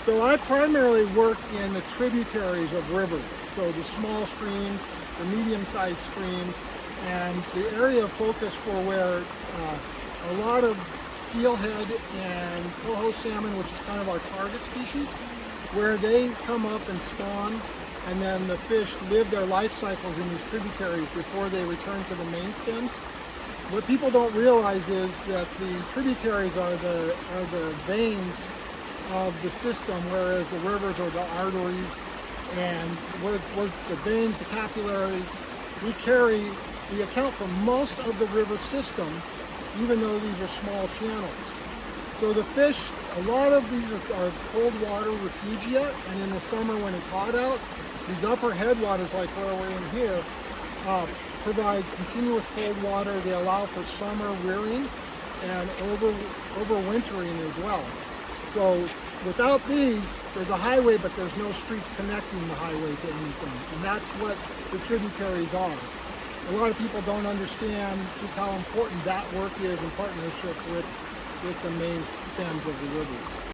So I primarily work in the tributaries of rivers, so the small streams, the medium-sized streams, and the area of focus for where a lot of steelhead and coho salmon, which is kind of our target species, where they come up and spawn, and then the fish live their life cycles in these tributaries before they return to the main stems. What people don't realize is that the tributaries are the veins of the system, whereas the rivers are the arteries, and we're the veins, the capillaries. We account for most of the river system, even though these are small channels. So the fish, a lot of these are cold water refugia, and in the summer when it's hot out, these upper headwaters, like where we're in here, provide continuous cold water. They allow for summer rearing and overwintering as well. So without these, there's a highway, but there's no streets connecting the highway to anything. And that's what the tributaries are. A lot of people don't understand just how important that work is in partnership with the main stems of the rivers.